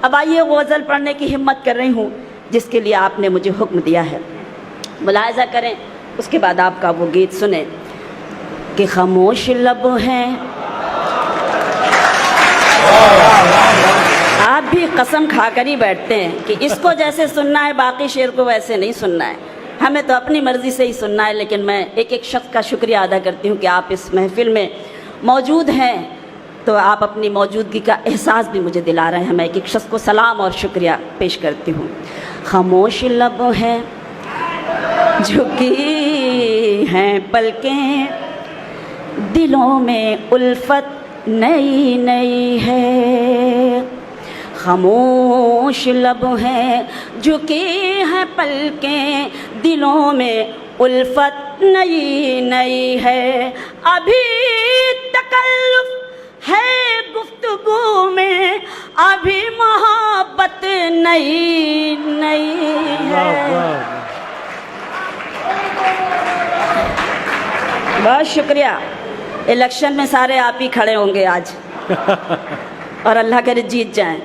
अब आइए वो गज़ल पढ़ने की हिम्मत कर रही हूँ जिसके लिए आपने मुझे हुक्म दिया है। मुलाहिज़ा करें, उसके बाद आपका वो गीत सुने कि खामोश लब हैं। आप भी कसम खाकर ही बैठते हैं कि इसको जैसे सुनना है बाकी शेर को वैसे नहीं सुनना है, हमें तो अपनी मर्ज़ी से ही सुनना है। लेकिन मैं एक एक शख्स का शुक्रिया अदा करती हूँ कि आप इस महफिल में मौजूद हैं, तो आप अपनी मौजूदगी का एहसास भी मुझे दिला रहे हैं। मैं एक एक शख्स को सलाम और शुक्रिया पेश करती हूँ। खामोश लब हैं, झुकी हैं पलकें, दिलों में उल्फत नई नई है। खामोश लब हैं, झुकी हैं पलकें, दिलों में उल्फत नई नई है। अभी तकल्लुफ़ है गुफ्तगू में, अभी मोहब्बत नई नई है। बहुत शुक्रिया। इलेक्शन में सारे आप ही खड़े होंगे आज और अल्लाह करे जीत जाएं।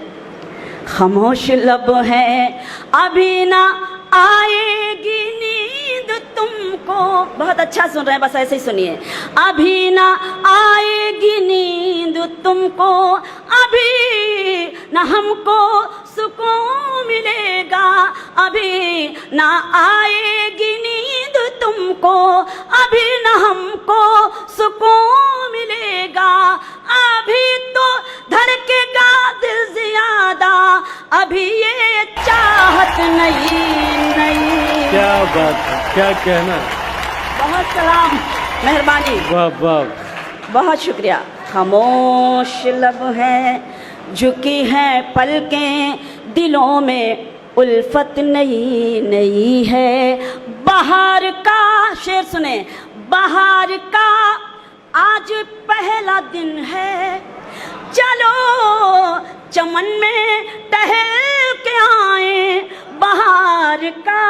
खामोश लब हैं, अभी ना आएगी नींद तुमको। बहुत अच्छा सुन रहे हैं, बस ऐसे ही सुनिए। अभी ना आएगी नींद तुमको, अभी ना हमको सुकून मिलेगा। अभी ना आएगी नींद तुमको, अभी ना हमको सुकून मिलेगा। अभी तो धड़केगा दिल ज़्यादा, अभी ये चाहत नहीं नहीं। क्या बात है, क्या कहना। बहुत सलाम, मेहरबानी, वाह वाह, बहुत शुक्रिया। खामोश लब हैं, झुकी हैं पलकें, दिलों में उल्फत नई नई है। बाहर का शेर सुने, बाहर का आज पहला दिन है, चलो चमन में टहल के आए। बाहर का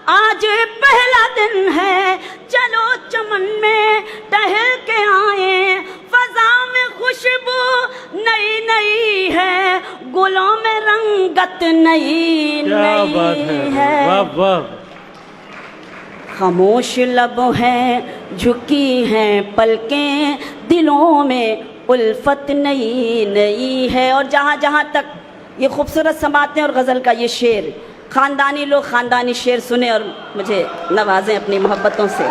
आज पहला दिन है, चलो चमन में टहल के आए। फजा में खुशबू नई नई है, गुलों में रंगत नई नई है। वाह वाह। खामोश लब हैं, झुकी हैं पलकें, दिलों में उल्फत नई नई है। और जहाँ जहाँ तक ये खूबसूरत समातें और गज़ल का ये शेर, ख़ानदानी लोग ख़ानदानी शेर सुने और मुझे नवाजें अपनी मोहब्बतों से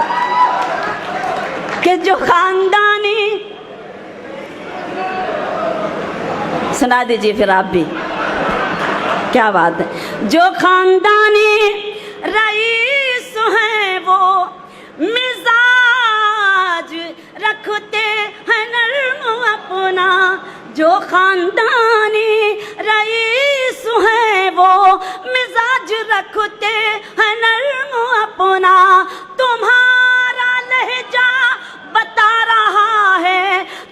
कि जो ख़ानदानी, सुना दीजिए फिर आप भी। क्या बात है। जो ख़ानदानी रईस हैं वो मिजाज रखते हैं नर्म अपना। जो ख़ानदानी रईस हैं वो मिजाज रखते हैं नर्म अपना। तुम्हारा लहजा बता रहा है,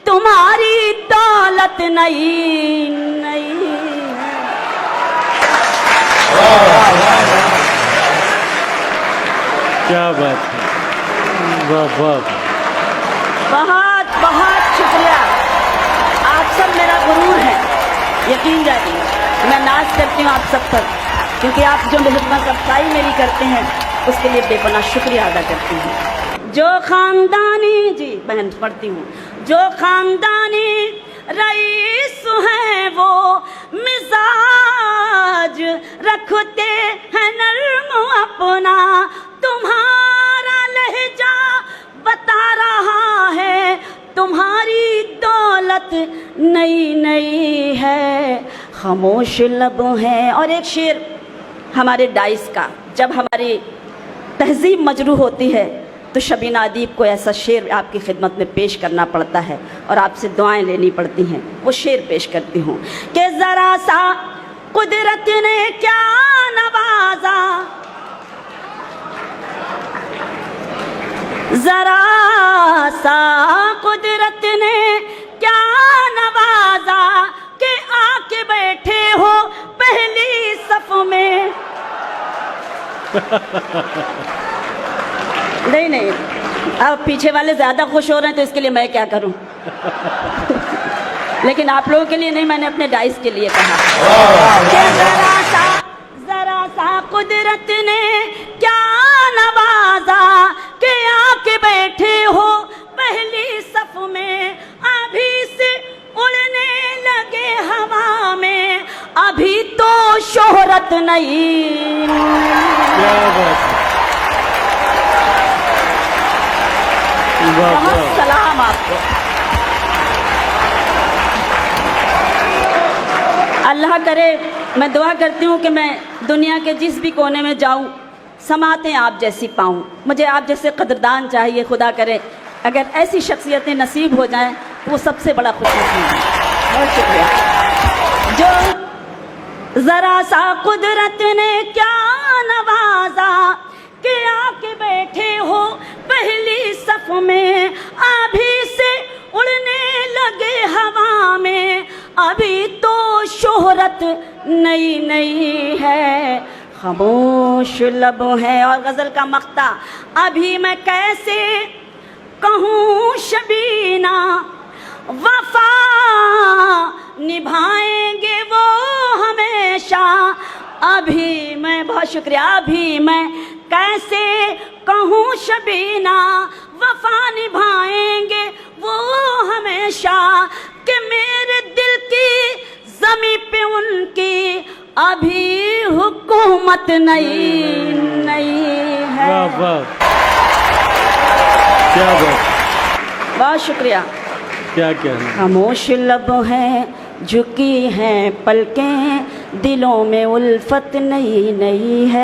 तुम्हारी दौलत नई नई है। क्या बात है, वाह वाह। बहुत बहुत शुक्रिया। आप सब मेरा गुरूर है, यकीन जानिए। मैं नाज करती हूँ आप सब पर, क्योंकि आप जो खिदमत अफसाई मेरी करते हैं उसके लिए बेपनाह शुक्रिया अदा करती हूँ। जो ख़ानदानी, जी बहन पढ़ती हूँ, जो ख़ानदानी रईस हैं वो मिजाज रखते हैं नर्म अपना। तुम्हारा लहजा बता रहा है, तुम्हारी दौलत नई नई है। खामोश लब हैं। और एक शेर हमारे डाइस का, जब हमारी तहजीब मजरूह होती है तो शबीना अदीब को ऐसा शेर आपकी खिदमत में पेश करना पड़ता है और आपसे दुआएं लेनी पड़ती हैं। वो शेर पेश करती हूँ कि ज़रा सा कुदरत ने क्या नवाजा, ज़रा सा कुदरत ने क्या नवाजा कि आके बैठे हो पहली सफ में। नहीं नहीं, अब पीछे वाले ज़्यादा खुश हो रहे हैं तो इसके लिए मैं क्या करूं। लेकिन आप लोगों के लिए नहीं, मैंने अपने डाइस के लिए कहा कि शोहरत नहीं। क्या बात है, वाह बहुत वाह, सलाम आपको। अल्लाह करे, मैं दुआ करती हूँ कि मैं दुनिया के जिस भी कोने में जाऊँ समातें आप जैसी पाऊँ। मुझे आप जैसे कदरदान चाहिए। खुदा करे अगर ऐसी शख्सियतें नसीब हो जाएं तो वो सबसे बड़ा खुशनसीब है। बहुत शुक्रिया। जो जरा सा कुदरत ने क्या नवाजा कि आके बैठे हो पहली सफ में, अभी से उड़ने लगे हवा में, अभी तो शोहरत नई नई है, खामोश लब है। और गजल का मक्ता, अभी मैं कैसे कहूँ शबीना, वफा निभाएंगे वो हमेशा। अभी मैं, बहुत शुक्रिया, अभी मैं कैसे कहूँ शबीना, वफा निभाएंगे वो हमेशा, कि मेरे दिल की ज़मीं पे उनकी अभी हुकूमत नहीं नहीं है। वाह वाह, क्या बात, बहुत शुक्रिया। क्या कहना। खामोश लब हैं, झुकी हैं पलकें, दिलों में उल्फत नई नई है।